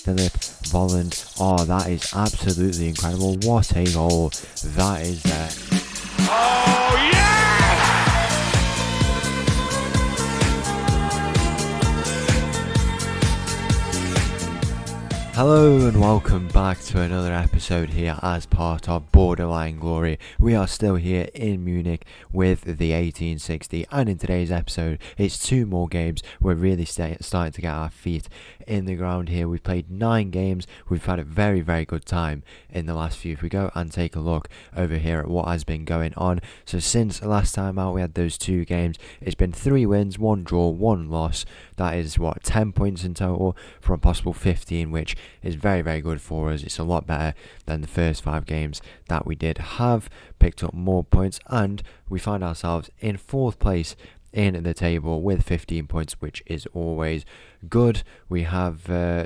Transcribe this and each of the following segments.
Philip Volland. Oh, that is absolutely incredible. What a goal that is there. Oh, yeah! Hello and welcome back to another episode here as part of Borderline Glory. We are still here in Munich with the 1860, and in today's episode it's two more games. We're really starting to get our feet in the ground here. We've played 9 games. We've had a very good time in the last few. If we go and take a look over here at what has been going on, so since the last time out we had those 2 games, it's been 3 wins, 1 draw, 1 loss. That is 10 points in total from a possible 15, which is very good for us. It's a lot better than the first 5 games that we did have. Picked up more points, and we find ourselves in 4th place in the table with 15 points, which is always good. We have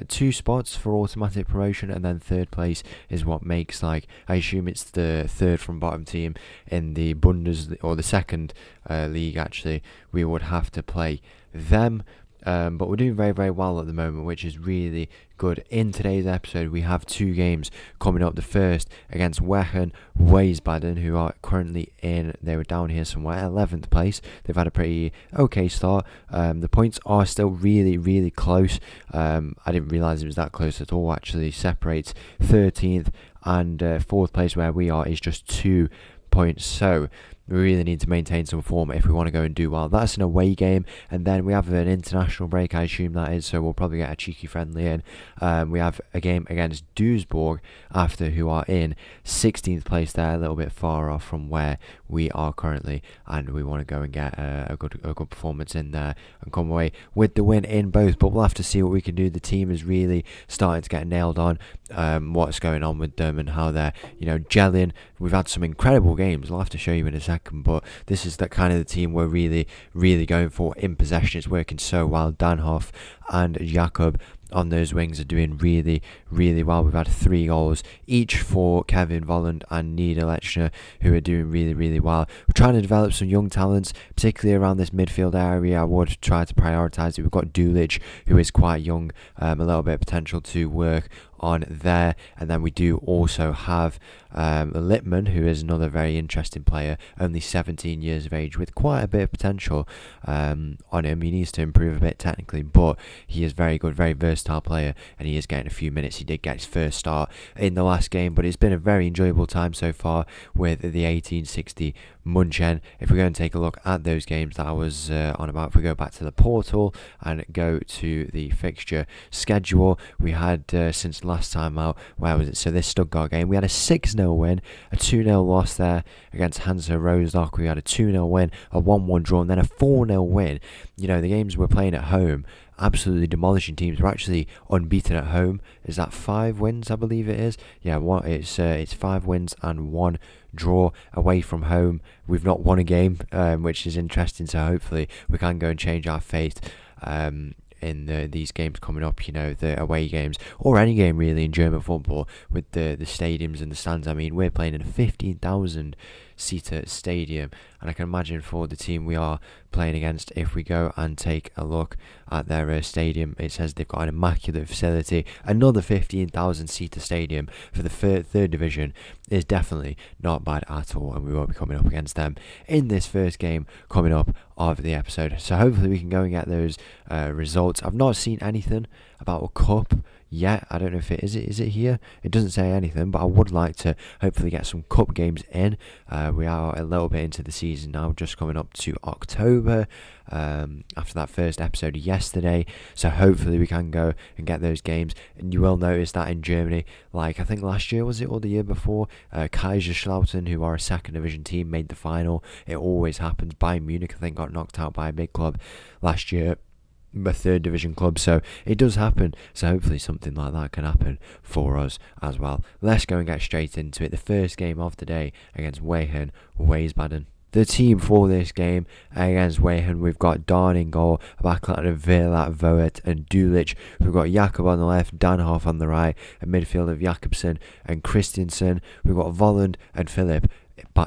2 spots for automatic promotion, and then 3rd place is what makes, I assume it's the 3rd from bottom team in the Bundes, or the 2nd league actually. We would have to play them. But we're doing very well at the moment, which is really good. In today's episode, we have 2 games coming up. The first against Wiesbaden, who are currently they were down here somewhere, 11th place. They've had a pretty okay start. The points are still really close. I didn't realise it was that close at all, actually. Separates 13th and 4th place, where we are, is just 2 points. So we really need to maintain some form if we want to go and do well. That's an away game, and then we have an international break, I assume that is, so we'll probably get a cheeky friendly in. We have a game against Duisburg after, who are in 16th place there, a little bit far off from where we are currently, and we want to go and get a good performance in there and come away with the win in both. But we'll have to see what we can do. The team is really starting to get nailed on what's going on with them and how they're gelling. We've had some incredible games, I'll have to show you in a second, but this is the kind of the team we're really going for in possession. It's working so well. Danhoff and Jakob on those wings are doing really well. We've had 3 goals each for Kevin Volland and Niederlechner, who are doing really well. We're trying to develop some young talents, particularly around this midfield area. I would try to prioritise it. We've got Dulich, who is quite young, a little bit of potential to work on there, and then we do also have Lippmann, who is another very interesting player, only 17 years of age, with quite a bit of potential on him. He needs to improve a bit technically, but he is very good, very versatile player, and he is getting a few minutes. He did get his first start in the last game, but it's been a very enjoyable time so far with the 1860 Munchen. If we go and take a look at those games that I was on about, if we go back to the portal and go to the fixture schedule, we had since last time out, where was it? So this Stuttgart game, we had a 6-0 win, a 2-0 loss there against Hansa Rostock. We had a 2-0 win, a 1-1 draw, and then a 4-0 win. The games we're playing at home, absolutely demolishing teams. We're actually unbeaten at home. Is that 5 wins? I believe it is. Yeah, it's 5 wins and 1 draw. Away from home, we've not won a game, which is interesting. So hopefully we can go and change our fate in these games coming up, the away games, or any game really in German football, with the stadiums and the stands. I mean, we're playing in a 15,000 seater stadium, and I can imagine for the team we are playing against, if we go and take a look at their stadium, it says they've got an immaculate facility. Another 15,000 seater stadium for the third division is definitely not bad at all, and we won't be coming up against them in this first game coming up of the episode. So hopefully we can go and get those results. I've not seen anything about a cup yet. I don't know if is it here? It doesn't say anything, but I would like to hopefully get some cup games in. We are a little bit into the season now, just coming up to October, after that first episode yesterday, so hopefully we can go and get those games. And you will notice that in Germany, I think last year, was it, or the year before, Kaiserslautern, who are a 2nd division team, made the final. It always happens. Bayern Munich, I think, got knocked out by a big club last year, a 3rd division club, so it does happen. So hopefully something like that can happen for us as well. Let's go and get straight into it. The first game of the day against Wiesbaden. The team for this game against Wehen, we've got Darn in goal, a backline of Verlat, Voet and Dulich. We've got Jakob on the left, Danhoff on the right, a midfield of Jakobsen and Christensen. We've got Volland and Philip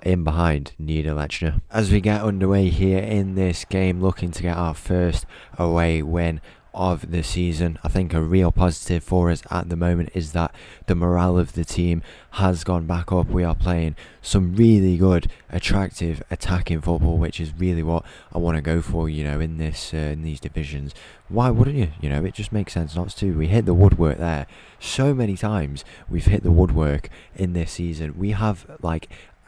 in behind Niederlechner. As we get underway here in this game, looking to get our first away win of the season. I think a real positive for us at the moment is that the morale of the team has gone back up. We are playing some really good, attractive, attacking football, which is really what I want to go for, in these divisions. Why wouldn't you? It just makes sense not to. We hit the woodwork there. So many times we've hit the woodwork in this season. We have,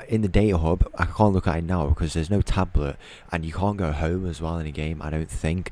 in the data hub, I can't look at it now because there's no tablet, and you can't go home as well in a game, I don't think.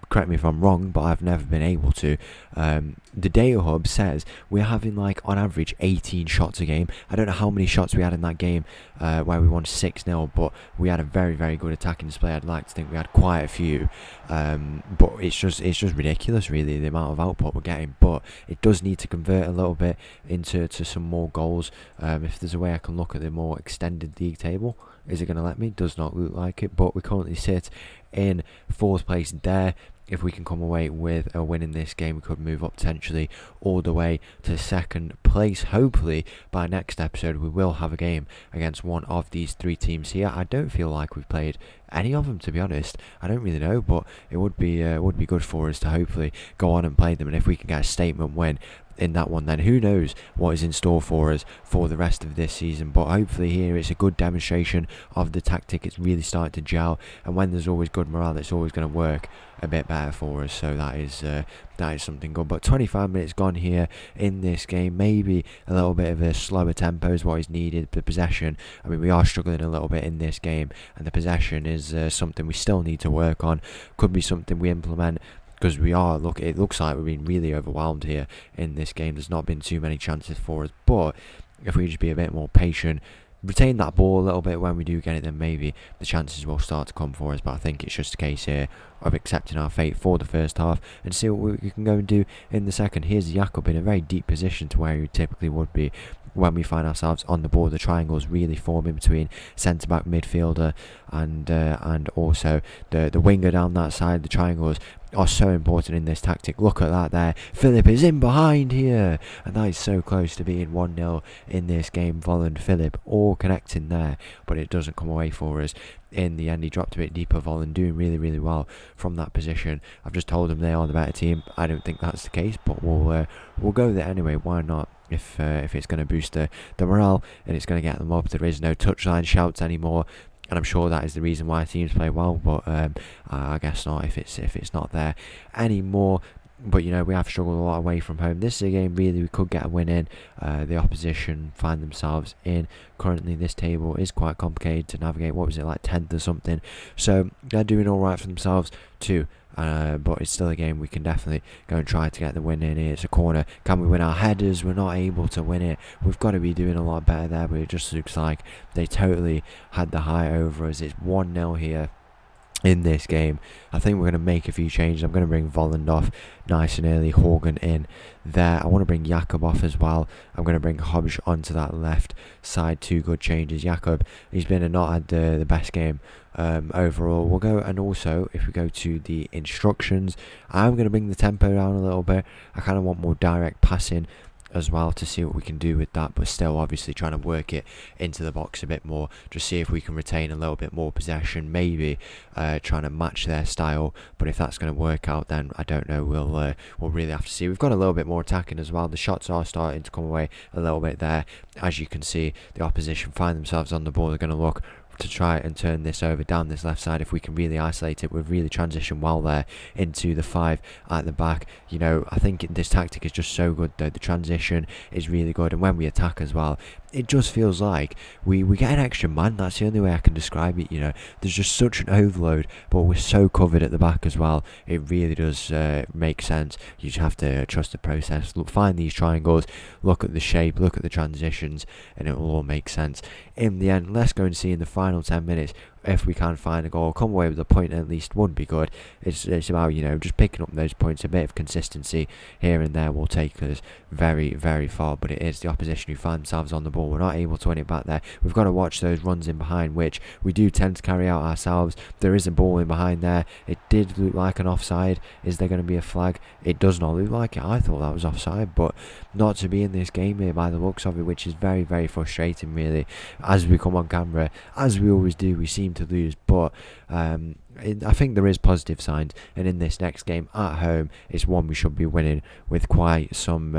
Correct me if I'm wrong, but I've never been able to. The data hub says we're having on average 18 shots a game. I don't know how many shots we had in that game where we won 6-0, but we had a very, very good attacking display. I'd like to think we had quite a few, but it's just ridiculous, really, the amount of output we're getting. But it does need to convert a little bit into some more goals. If there's a way I can look at the more extended league table, is it going to let me? Does not look like it, but we currently sit in 4th place there. If we can come away with a win in this game, we could move up potentially all the way to 2nd place. Hopefully, by next episode, we will have a game against one of these 3 teams here. I don't feel like we've played any of them, to be honest. I don't really know, but it would be good for us to hopefully go on and play them. And if we can get a statement win in that one, then who knows what is in store for us for the rest of this season. But hopefully here it's a good demonstration of the tactic. It's really starting to gel, and when there's always good morale, it's always going to work a bit better for us. So that is something good. But 25 minutes gone here in this game. Maybe a little bit of a slower tempo is what is needed. The possession, I mean, we are struggling a little bit in this game, and the possession is something we still need to work on. Could be something we implement, because it looks like we've been really overwhelmed here in this game. There's not been too many chances for us, but if we just be a bit more patient, retain that ball a little bit when we do get it, then maybe the chances will start to come for us. But I think it's just a case here of accepting our fate for the first half and see what we can go and do in the second. Here's Jakob in a very deep position to where he typically would be when we find ourselves on the ball. The triangles really forming between centre-back, midfielder and also the winger down that side. The triangles are so important in this tactic. Look at that there. Philip is in behind here, and that is so close to being 1-0 in this game. Volland, Philip all connecting there, but it doesn't come away for us. In the end, he dropped a bit deeper. Volland doing really, really well from that position. I've just told him they are the better team. I don't think that's the case, but we'll go there anyway. Why not? If it's going to boost the morale and it's going to get them up. There is no touchline shouts anymore, and I'm sure that is the reason why teams play well. But I guess not if it's not there anymore. But we have struggled a lot away from home. This is a game really we could get a win in. The opposition find themselves in. Currently this table is quite complicated to navigate. What was it, 10th or something? So they're doing alright for themselves too. But it's still a game we can definitely go and try to get the win in here. It's a corner. Can we win our headers? We're not able to win it. We've got to be doing a lot better there, but it just looks like they totally had the high over us. It's 1-0 here in this game. I think we're going to make a few changes. I'm going to bring Volland off nice and early, Horgan in there. I want to bring Jakob off as well. I'm going to bring Hobbs onto that left side. 2 good changes. Jakob, he's been not had the best game overall. We'll go, and also if we go to the instructions, I'm going to bring the tempo down a little bit. I kind of want more direct passing as well to see what we can do with that, but still obviously trying to work it into the box a bit more, just see if we can retain a little bit more possession, maybe trying to match their style. But if that's going to work out, then I don't know, we'll really have to see. We've got a little bit more attacking as well. The shots are starting to come away a little bit there. As you can see, the opposition find themselves on the ball. They're going to look to try and turn this over down this left side. If we can really isolate it, we've really transitioned well there into the 5 at the back. I think this tactic is just so good though. The transition is really good, and when we attack as well, it just feels like we get an extra man. That's the only way I can describe it. There's just such an overload, but we're so covered at the back as well. It really does make sense. You just have to trust the process. Look, find these triangles, look at the shape, look at the transitions, and it will all make sense in the end. Let's go and see in the final 10 minutes if we can find a goal, come away with a point at least would be good. It's about just picking up those points. A bit of consistency here and there will take us very, very far, but it is the opposition who find themselves on the ball. We're not able to win it back there. We've got to watch those runs in behind, which we do tend to carry out ourselves. There is a ball in behind there. It did look like an offside. Is there going to be a flag? It does not look like it. I thought that was offside, but not to be in this game here by the looks of it, which is very, very frustrating really. As we come on camera, as we always do, we seem to lose, but I think there is positive signs, and in this next game at home, it's one we should be winning with quite some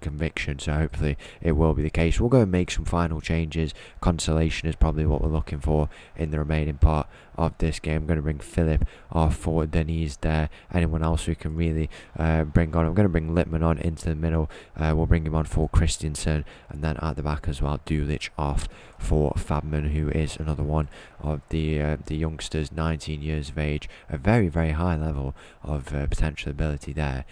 conviction. So hopefully it will be the case. We'll go and make some final changes. Consolation is probably what we're looking for in the remaining part of this game. I'm going to bring Philip off for Denise there. Anyone else who can really bring on? I'm going to bring Littman on into the middle. We'll bring him on for Christensen, and then at the back as well, Dulich off for Fabman, who is another one of the youngsters, 19 years of age, a very, very high level of potential ability there.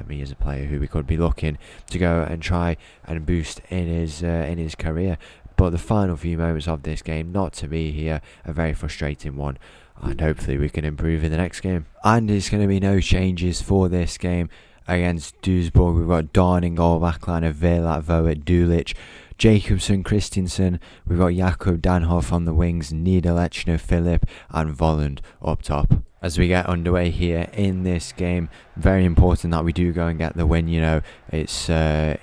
He is a player who we could be looking to go and try and boost in his career. But the final few moments of this game, not to be here, a very frustrating one. And hopefully we can improve in the next game. And there's going to be no changes for this game against Duisburg. We've got Dawn in goal, backline of Velat, Voet, Dulich, Jacobson, Christensen. We've got Jakob Danhoff on the wings, Niederlechner, Philip, and Volland up top. As we get underway here in this game, very important that we do go and get the win. You know, it's a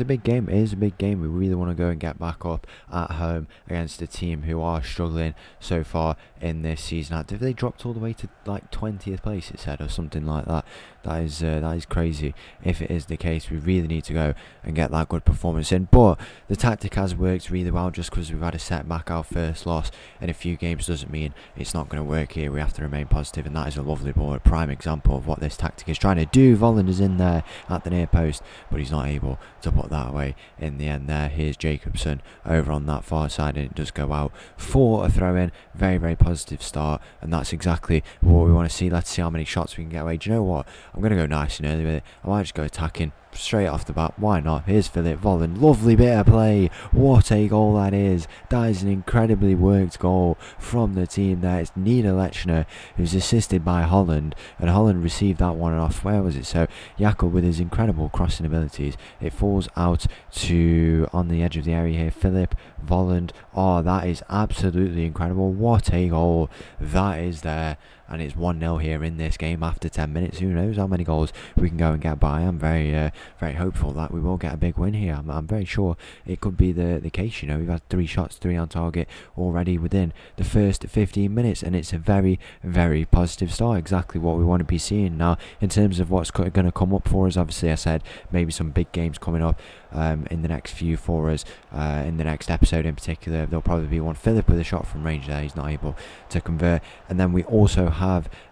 big game. It is a big game. We really want to go and get back up at home against a team who are struggling so far in this season. Have they dropped all the way to like 20th place? It said, or something like that. That is crazy. If it is the case, we really need to go and get that good performance in. But the tactic has worked really well. Just because we've had a setback, our first loss in a few games doesn't mean it's not going to work here. We have to remain positive, and that is a lovely ball, a prime example of what this tactic is trying to do. Volland is in there at the near post, but he's not able to put that away in the end there. Here's Jacobson over on that far side, and it does go out for a throw in. Very, very positive start, and that's exactly what we want to see. Let's see how many shots we can get away. Do you know what? I'm going to go nice and early with it. I might just go attacking straight off the bat. Why not? Here's Philip Volland. Lovely bit of play. What a goal that is. That is an incredibly worked goal from the team there. It's Niederlechner who's assisted by Holland, and Holland received that one off. Where was it? So Jakob with his incredible crossing abilities. It falls out to on the edge of the area here. Philip Volland. Oh, that is absolutely incredible. What a goal that is there. And it's 1-0 here in this game after 10 minutes. Who knows how many goals we can go and get by. I'm very hopeful that we will get a big win here. I'm very sure it could be the case. You know, we've had 3 shots, 3 on target already within the first 15 minutes. And it's a very, very positive start. Exactly what we want to be seeing. Now, in terms of what's going to come up for us, obviously I said maybe some big games coming up in the next few for us. In the next episode in particular, there'll probably be one. Philip with a shot from range there. He's not able to convert. And then we also have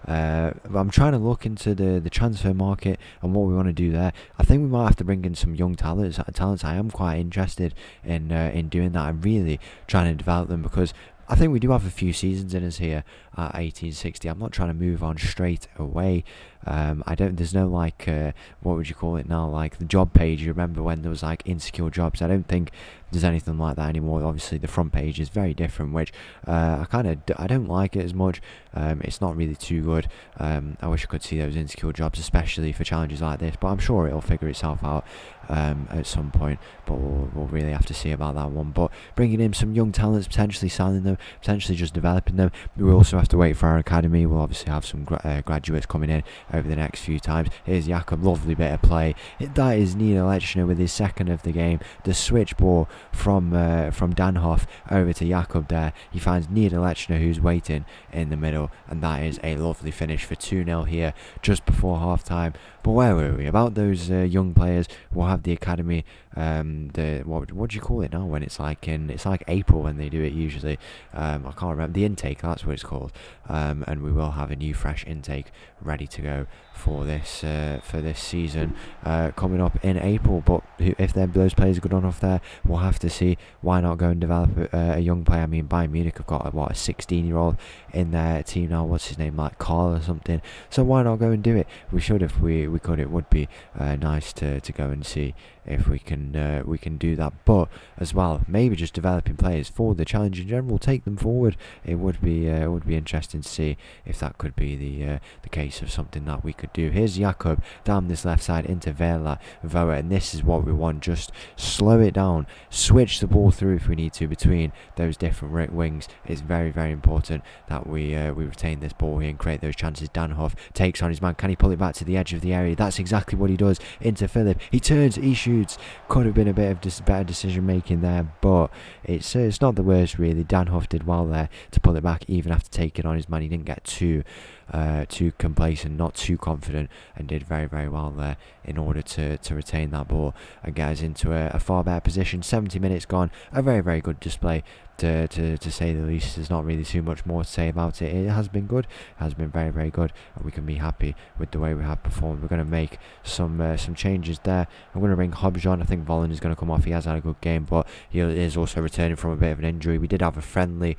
I'm trying to look into the transfer market and what we want to do there. I think we might have to bring in some young talents. I am quite interested in doing that. I'm really trying to develop them, because I think we do have a few seasons in us here at 1860. I'm not trying to move on straight away. There's no like what would you call it now, like the job page. You remember when there was like insecure jobs? I don't think there's anything like that anymore. Obviously the front page is very different, which I don't like it as much. It's not really too good. I wish I could see those insecure jobs, especially for challenges like this, but I'm sure it'll figure itself out at some point. But we'll really have to see about that one. But bringing in some young talents, potentially signing them, potentially just developing them. We also have to wait for our academy. We'll obviously have some graduates coming in over the next few times. Here's Jakob, lovely bit of play. That is Niederlechner with his second of the game. The switch ball from Danhoff over to Jakob there. He finds Niederlechner, who's waiting in the middle, and that is a lovely finish for 2-0 here just before half time. But where were we? About those young players. We'll have the academy. What do you call it now? When it's like April when they do it usually. I can't remember the intake. That's what it's called. And we will have a new fresh intake ready to go for this season coming up in April. But if those players are good enough there, we'll have to see. Why not go and develop a young player? I mean, Bayern Munich have got a 16-year-old in their team now. What's his name, like Carl or something? So why not go and do it? We should if we could. It would be nice to go and see if we can do that. But as well, maybe just developing players for the challenge in general, take them forward. It would be interesting to see if that could be the case of something that we could do. Here's Jakob down this left side into Voa, and this is what we want. Just slow it down, switch the ball through if we need to between those different wings. It's very, very important that we retain this ball here and create those chances. Danhoff takes on his man. Can he pull it back to the edge of the area? That's exactly what he does. Into Philip. He turns, he shoots. Could have been a bit of better decision making there, but it's not the worst really. Danhoff did well there to pull it back even after taking on his man. He didn't get too complacent, not too confident, and did very, very well there in order to retain that ball and get us into a far better position. 70 minutes gone. A very, very good display to say the least. There's not really too much more to say about it. It has been good. It has been very, very good, and we can be happy with the way we have performed. We're going to make some changes there. I'm going to bring Hobbs on. I think Vollen is going to come off. He has had a good game, but he is also returning from a bit of an injury. We did have a friendly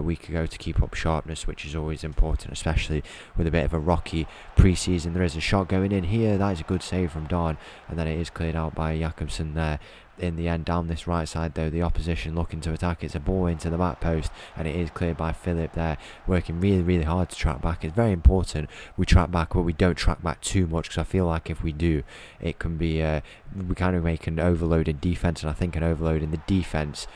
week ago to keep up sharpness, which is always important, especially with a bit of a rocky pre-season. There is a shot going in here. That is a good save from Don, and then it is cleared out by Jakobsen there. In the end, down this right side though, the opposition looking to attack. It's a ball into the back post, and it is cleared by Philip there, working really, really hard to track back. It's very important we track back, but we don't track back too much, because I feel like if we do, it can be we kind of make an overload in defence, and I think an overload in the defence,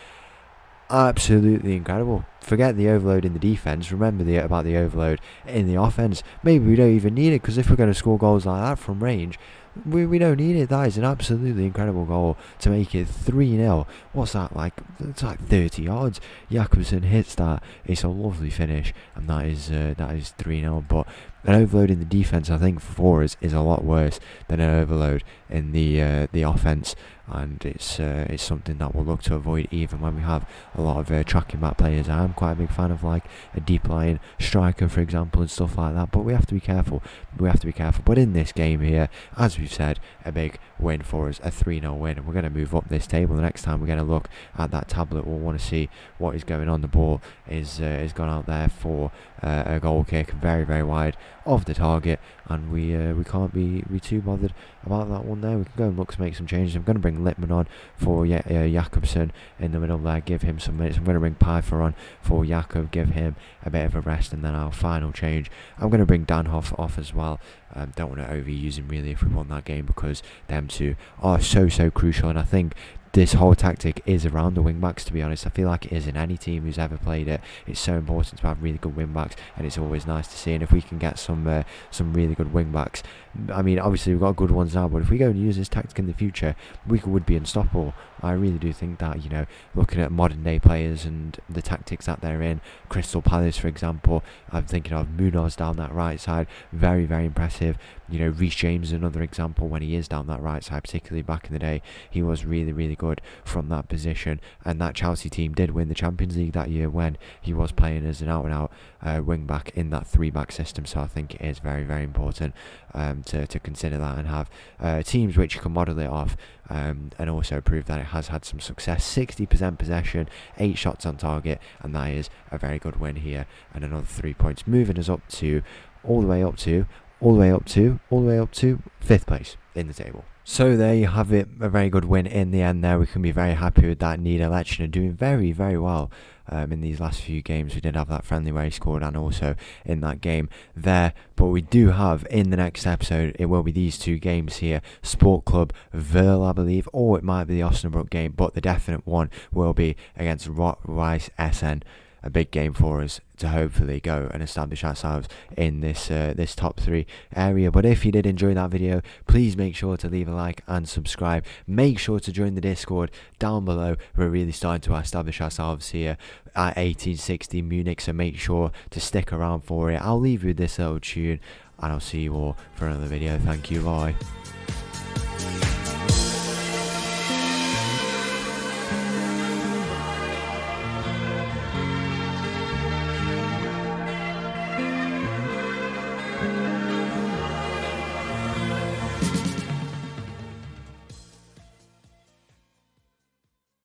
absolutely incredible. Forget the overload in the defence, remember about the overload in the offence. Maybe we don't even need it, because if we're going to score goals like that from range, we don't need it. That is an absolutely incredible goal to make it 3-0. What's that like? It's like 30 yards. Jakobsen hits that. It's a lovely finish, and that is 3-0. But an overload in the defence, I think, for us is a lot worse than an overload in the offence, and it's something that we'll look to avoid even when we have a lot of tracking back players. I am quite a big fan of like a deep lying striker, for example, and stuff like that, but we have to be careful. But in this game here, as we've said, a big win for us, a 3-0 win, and we're going to move up this table. The next time we're going to look at that tablet, we'll want to see what is going on. The ball is gone out there for a goal kick, very, very wide of the target, and we can't be too bothered about that one there. We can go and look to make some changes. I'm going to bring Littman on for Jakobsen in the middle there, give him some minutes. I'm going to bring Pfeiffer on for Jakob, give him a bit of a rest, and then our final change, I'm going to bring Danhoff off as well. Don't want to overuse him really if we want that game, because them two are so crucial, and I think this whole tactic is around the wing backs, to be honest. I feel like it is in any team who's ever played it. It's so important to have really good wing backs, and it's always nice to see. And if we can get some really good wing backs, I mean, obviously we've got good ones now, but if we go and use this tactic in the future, we would be unstoppable. I really do think that, you know, looking at modern day players and the tactics that they're in, Crystal Palace for example, I'm thinking of Munoz down that right side, very, very impressive. You know, Reece James is another example when he is down that right side, particularly back in the day. He was really, really good from that position, and that Chelsea team did win the Champions League that year when he was playing as an out-and-out wing back in that 3-back system. So I think it is very, very important to consider that and have teams which can model it off, and also prove that it has had some success. 60% possession, 8 shots on target, and that is a very good win here, and another 3 points, moving us up to all the way up to 5th place in the table. So there you have it, a very good win in the end there. We can be very happy with that. Nida Lechner doing very, very well in these last few games. We did have that friendly where he scored, and also in that game there. But we do have, in the next episode, it will be these 2 games here. Sport Club Verl, I believe, or it might be the Osnabrück game, but the definite one will be against Rice SN. A big game for us to hopefully go and establish ourselves in this top 3 area. But if you did enjoy that video, please make sure to leave a like and subscribe. Make sure to join the Discord down below. We're really starting to establish ourselves here at 1860 Munich, so make sure to stick around for it. I'll leave you with this little tune, and I'll see you all for another video. Thank you, bye.